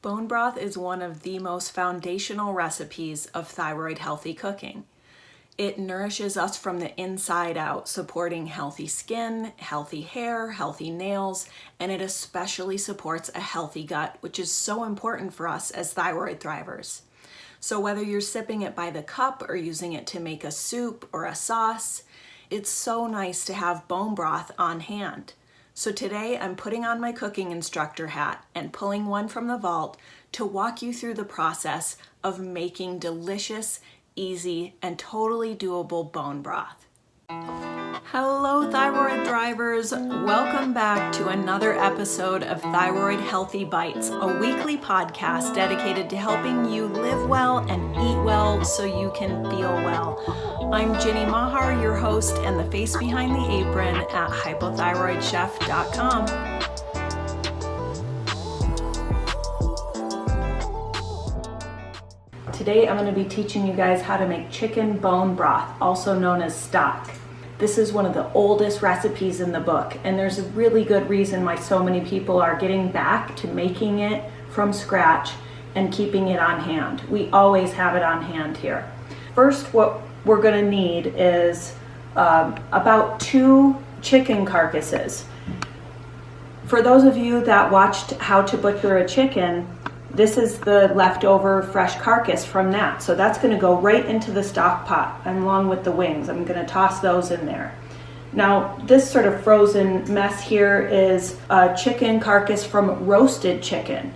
Bone broth is one of the most foundational recipes of thyroid-healthy cooking. It nourishes us from the inside out, supporting healthy skin, healthy hair, healthy nails, and it especially supports a healthy gut, which is so important for us as thyroid thrivers. So whether you're sipping it by the cup or using it to make a soup or a sauce, it's so nice to have bone broth on hand. So today I'm putting on my cooking instructor hat and pulling one from the vault to walk you through the process of making delicious, easy, and totally doable bone broth. Hello thyroid thrivers, welcome back to another episode of Thyroid-healthy Bites, a weekly podcast dedicated to helping you live well and eat well so you can feel well. I'm Ginny Mahar, your host and the face behind the apron at hypothyroidchef.com. Today I'm going to be teaching you guys how to make chicken bone broth, also known as stock. This is one of the oldest recipes in the book, and there's a really good reason why so many people are getting back to making it from scratch and keeping it on hand. We always have it on hand here. First, what we're going to need is about 2 chicken carcasses. For those of you that watched How to Butcher a Chicken, this is the leftover fresh carcass from that. So that's going to go right into the stock pot along with the wings. I'm going to toss those in there. Now, this sort of frozen mess here is a chicken carcass from roasted chicken.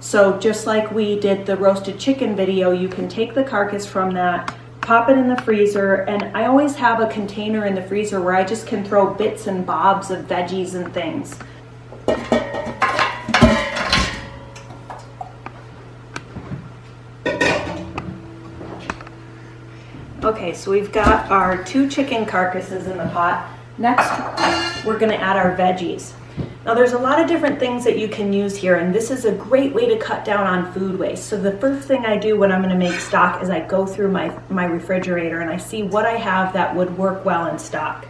So just like we did the roasted chicken video, you can take the carcass from that, pop it in the freezer, and I always have a container in the freezer where I just can throw bits and bobs of veggies and things. Okay, so we've got our 2 chicken carcasses in the pot. Next, we're gonna add our veggies. Now there's a lot of different things that you can use here, and this is a great way to cut down on food waste. So the first thing I do when I'm gonna make stock is I go through my refrigerator and I see what I have that would work well in stock.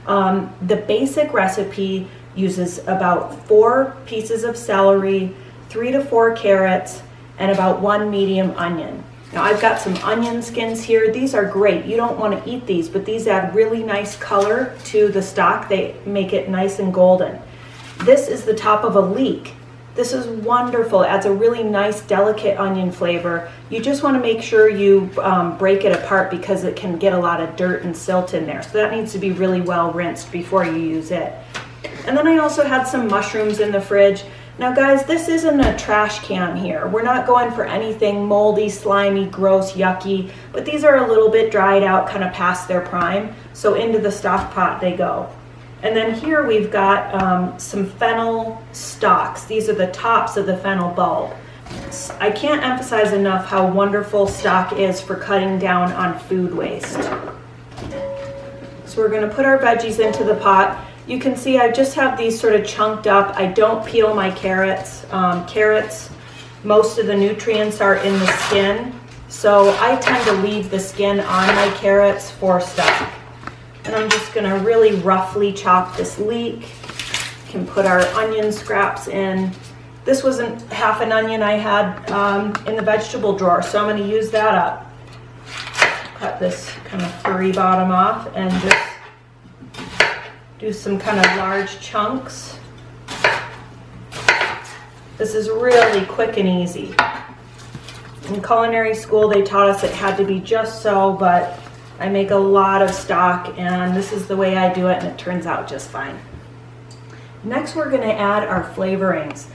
The basic recipe uses about 4 pieces of celery, 3 to 4 carrots, and about 1 medium onion. Now I've got some onion skins here. These are great. You don't want to eat these, but these add really nice color to the stock. They make it nice and golden. This is the top of a leek. This is wonderful. It adds a really nice, delicate onion flavor. You just want to make sure you break it apart because it can get a lot of dirt and silt in there. So that needs to be really well rinsed before you use it. And then I also had some mushrooms in the fridge. Now guys, this isn't a trash can here. We're not going for anything moldy, slimy, gross, yucky, but these are a little bit dried out, kind of past their prime. So into the stock pot they go. And then here we've got some fennel stalks. These are the tops of the fennel bulb. I can't emphasize enough how wonderful stock is for cutting down on food waste. So we're gonna put our veggies into the pot. You can see I just have these sort of chunked up. I don't peel my carrots. Carrots, most of the nutrients are in the skin, so I tend to leave the skin on my carrots for stock. And I'm just gonna really roughly chop this leek. Can put our onion scraps in. This wasn't half an onion I had in the vegetable drawer, so I'm gonna use that up. Cut this kind of furry bottom off and just do some kind of large chunks. This is really quick and easy. In culinary school, they taught us it had to be just so, but I make a lot of stock and this is the way I do it and it turns out just fine. Next, we're gonna add our flavorings.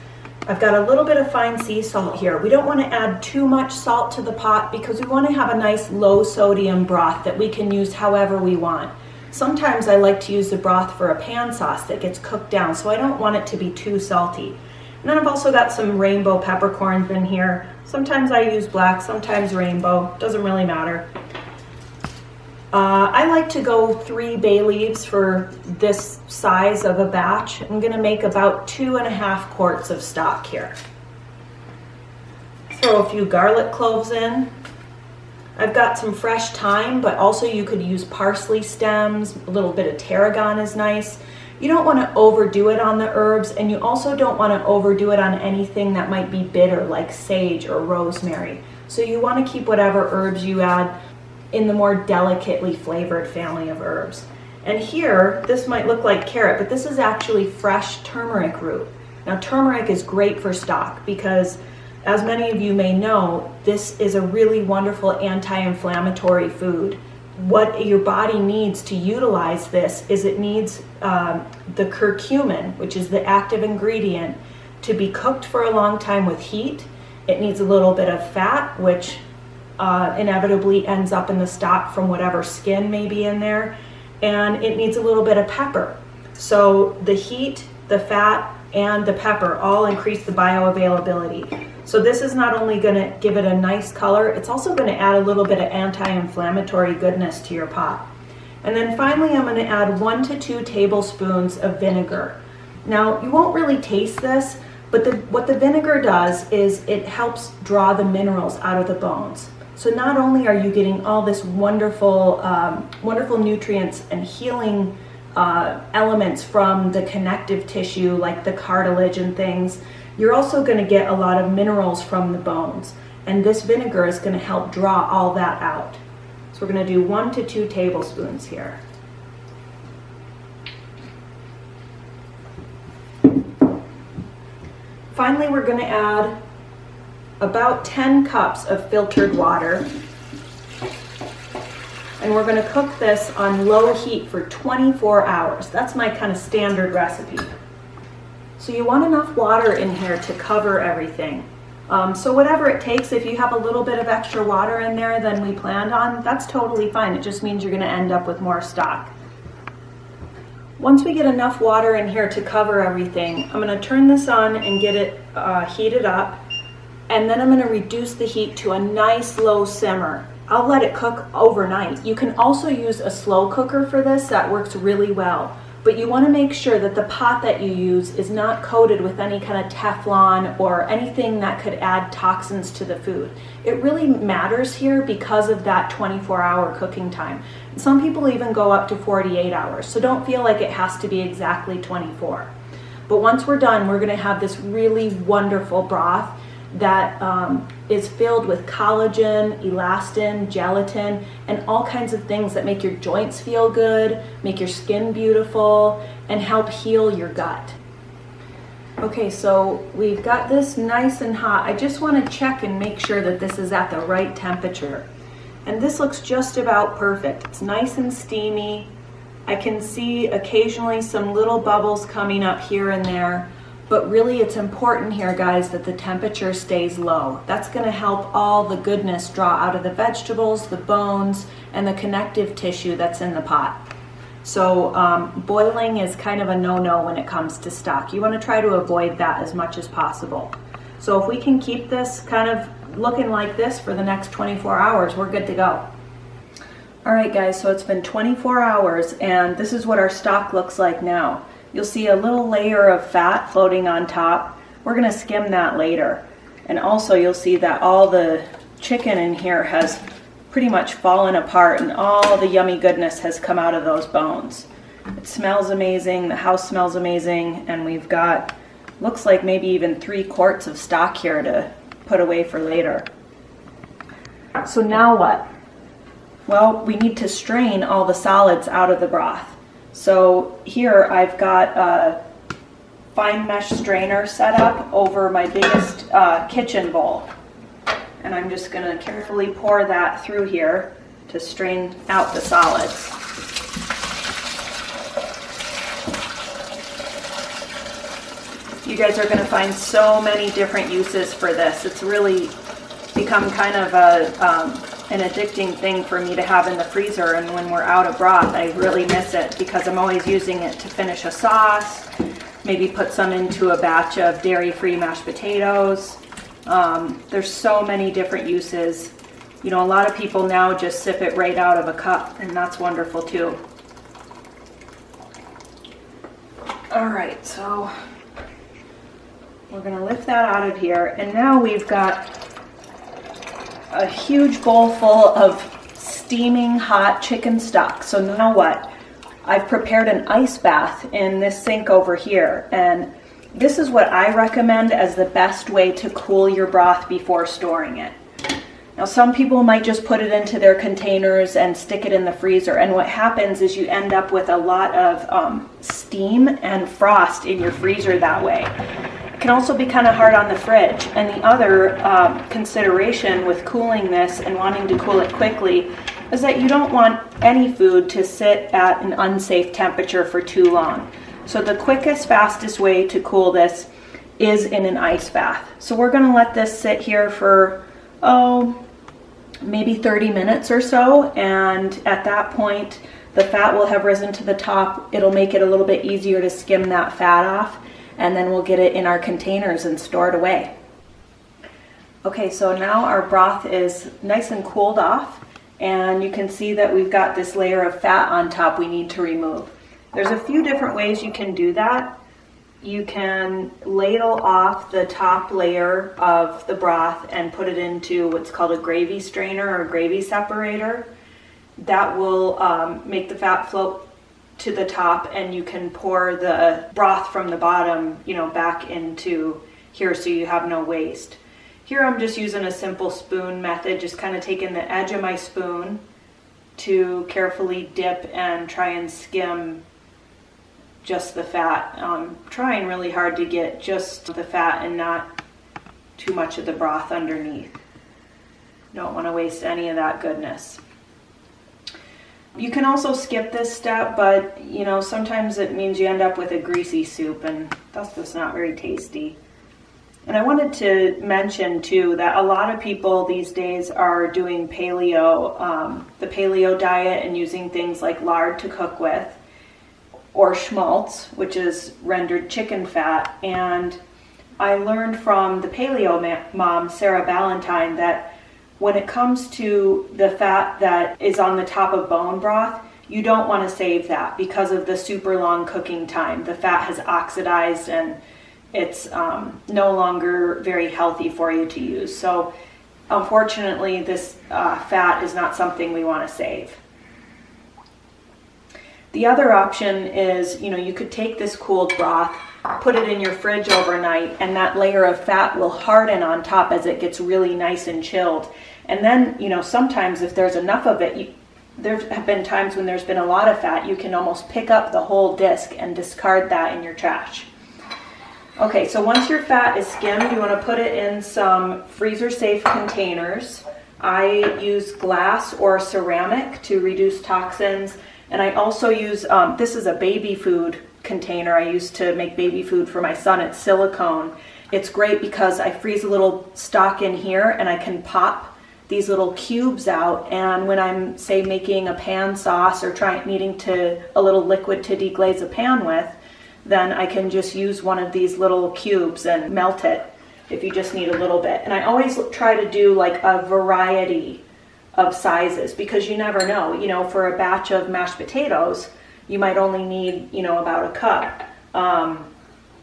I've got a little bit of fine sea salt here. We don't wanna add too much salt to the pot because we wanna have a nice low sodium broth that we can use however we want. Sometimes I like to use the broth for a pan sauce that gets cooked down, so I don't want it to be too salty. And then I've also got some rainbow peppercorns in here. Sometimes I use black, sometimes rainbow, doesn't really matter. I like to go 3 bay leaves for this size of a batch. I'm gonna make about 2.5 quarts of stock here. Throw a few garlic cloves in. I've got some fresh thyme, but also you could use parsley stems. A little bit of tarragon is nice. You don't want to overdo it on the herbs, and you also don't want to overdo it on anything that might be bitter, like sage or rosemary. So you want to keep whatever herbs you add in the more delicately flavored family of herbs. And here, this might look like carrot, but this is actually fresh turmeric root. Now, turmeric is great for stock because, as many of you may know, this is a really wonderful anti-inflammatory food. What your body needs to utilize this is it needs the curcumin, which is the active ingredient, to be cooked for a long time with heat. It needs a little bit of fat, which inevitably ends up in the stock from whatever skin may be in there. And it needs a little bit of pepper. So the heat, the fat, and the pepper all increase the bioavailability. So this is not only going to give it a nice color, it's also going to add a little bit of anti-inflammatory goodness to your pot. And then finally, I'm going to add 1 to 2 tablespoons of vinegar. Now, you won't really taste this, but what the vinegar does is it helps draw the minerals out of the bones. So not only are you getting all this wonderful, wonderful nutrients and healing elements from the connective tissue, like the cartilage and things, you're also going to get a lot of minerals from the bones. And this vinegar is going to help draw all that out. So we're going to do 1 to 2 tablespoons here. Finally, we're going to add about 10 cups of filtered water. And we're going to cook this on low heat for 24 hours. That's my kind of standard recipe. So you want enough water in here to cover everything. So whatever it takes, if you have a little bit of extra water in there than we planned on, that's totally fine. It just means you're going to end up with more stock. Once we get enough water in here to cover everything, I'm going to turn this on and get it heated up. And then I'm going to reduce the heat to a nice low simmer. I'll let it cook overnight. You can also use a slow cooker for this. That works really well. But you want to make sure that the pot that you use is not coated with any kind of Teflon or anything that could add toxins to the food. It really matters here because of that 24-hour cooking time. Some people even go up to 48 hours, so don't feel like it has to be exactly 24. But once we're done, we're going to have this really wonderful broth that is filled with collagen, elastin, gelatin, and all kinds of things that make your joints feel good, make your skin beautiful, and help heal your gut. Okay, so we've got this nice and hot. I just want to check and make sure that this is at the right temperature. And this looks just about perfect. It's nice and steamy. I can see occasionally some little bubbles coming up here and there. But really it's important here, guys, that the temperature stays low. That's going to help all the goodness draw out of the vegetables, the bones, and the connective tissue that's in the pot. So boiling is kind of a no-no when it comes to stock. You want to try to avoid that as much as possible. So if we can keep this kind of looking like this for the next 24 hours, we're good to go. All right, guys, so it's been 24 hours, and this is what our stock looks like now. You'll see a little layer of fat floating on top. We're going to skim that later. And also you'll see that all the chicken in here has pretty much fallen apart and all the yummy goodness has come out of those bones. It smells amazing, the house smells amazing, and we've got, looks like maybe even 3 quarts of stock here to put away for later. So now what? Well, we need to strain all the solids out of the broth. So here I've got a fine mesh strainer set up over my biggest kitchen bowl. And I'm just going to carefully pour that through here to strain out the solids. You guys are going to find so many different uses for this. It's really become kind of an addicting thing for me to have in the freezer, and when we're out of broth I really miss it because I'm always using it to finish a sauce, maybe put some into a batch of dairy-free mashed potatoes. There's so many different uses. You know, a lot of people now just sip it right out of a cup, and that's wonderful too. All right, so we're going to lift that out of here, and now we've got a huge bowl full of steaming hot chicken stock. So now what? I've prepared an ice bath in this sink over here, and this is what I recommend as the best way to cool your broth before storing it. Now, some people might just put it into their containers and stick it in the freezer, and what happens is you end up with a lot of steam and frost in your freezer that way. It can also be kind of hard on the fridge. And the other consideration with cooling this and wanting to cool it quickly is that you don't want any food to sit at an unsafe temperature for too long. So the quickest, fastest way to cool this is in an ice bath. So we're going to let this sit here for, maybe 30 minutes or so, and at that point the fat will have risen to the top. It'll make it a little bit easier to skim that fat off, and then we'll get it in our containers and store it away. Okay, so now our broth is nice and cooled off, and you can see that we've got this layer of fat on top we need to remove. There's a few different ways you can do that. You can ladle off the top layer of the broth and put it into what's called a gravy strainer or gravy separator. That will make the fat float to the top, and you can pour the broth from the bottom, back into here so you have no waste. Here I'm just using a simple spoon method, just kind of taking the edge of my spoon to carefully dip and try and skim just the fat. Trying really hard to get just the fat and not too much of the broth underneath. Don't want to waste any of that goodness. You can also skip this step, but sometimes it means you end up with a greasy soup, and that's just not very tasty. And I wanted to mention too that a lot of people these days are doing paleo, the paleo diet, and using things like lard to cook with, or schmaltz, which is rendered chicken fat. And I learned from the paleo mom, Sarah Ballantyne, that when it comes to the fat that is on the top of bone broth, you don't want to save that because of the super long cooking time. The fat has oxidized and it's no longer very healthy for you to use. So unfortunately, this fat is not something we want to save. The other option is, you could take this cooled broth, put it in your fridge overnight, and that layer of fat will harden on top as it gets really nice and chilled. And then, sometimes if there's enough of it, there have been times when there's been a lot of fat, you can almost pick up the whole disc and discard that in your trash. Okay, so once your fat is skimmed, you want to put it in some freezer-safe containers. I use glass or ceramic to reduce toxins. And I also use, this is a baby food container I use to make baby food for my son. It's silicone. It's great because I freeze a little stock in here and I can pop these little cubes out. And when I'm, say, making a pan sauce or needing a little liquid to deglaze a pan with, then I can just use one of these little cubes and melt it if you just need a little bit. And I always try to do like a variety of sizes, because you never know, for a batch of mashed potatoes, you might only need, about a cup.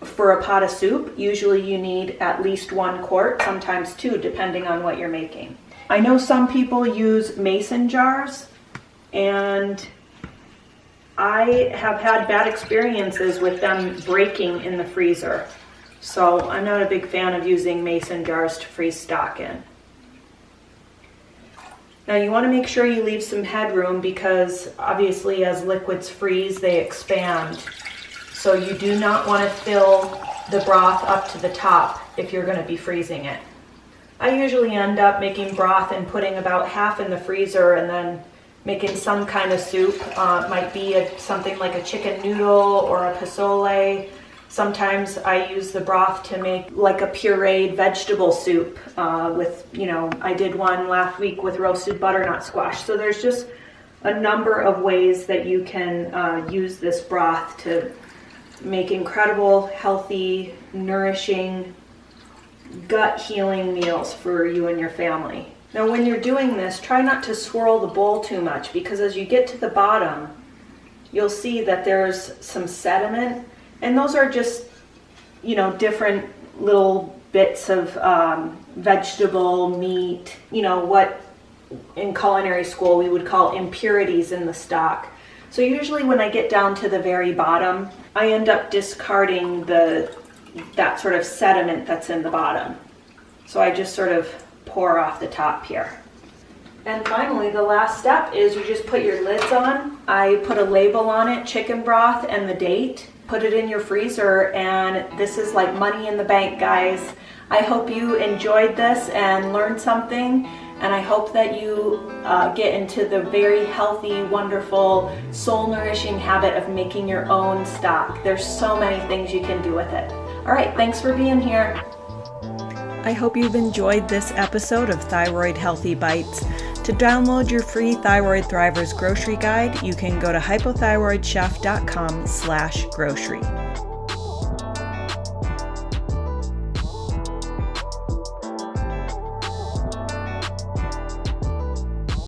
For a pot of soup, usually you need at least 1 quart, sometimes 2, depending on what you're making. I know some people use mason jars, and I have had bad experiences with them breaking in the freezer. So I'm not a big fan of using mason jars to freeze stock in. Now you want to make sure you leave some headroom, because obviously as liquids freeze, they expand. So you do not want to fill the broth up to the top if you're going to be freezing it. I usually end up making broth and putting about half in the freezer and then making some kind of soup. It might be something like a chicken noodle or a pozole. Sometimes I use the broth to make like a pureed vegetable soup with, I did one last week with roasted butternut squash. So there's just a number of ways that you can use this broth to make incredible, healthy, nourishing, gut healing meals for you and your family. Now when you're doing this, try not to swirl the bowl too much, because as you get to the bottom, you'll see that there's some sediment. And those are just, different little bits of vegetable, meat, what in culinary school we would call impurities in the stock. So usually when I get down to the very bottom, I end up discarding that sort of sediment that's in the bottom. So I just sort of pour off the top here. And finally, the last step is you just put your lids on. I put a label on it, chicken broth and the date. Put it in your freezer, and this is like money in the bank, guys. I hope you enjoyed this and learned something, and I hope that you get into the very healthy, wonderful, soul-nourishing habit of making your own stock. There's so many things you can do with it. All right, thanks for being here. I hope you've enjoyed this episode of Thyroid-healthy Bites. To download your free Thyroid Thrivers grocery guide, you can go to hypothyroidchef.com/grocery.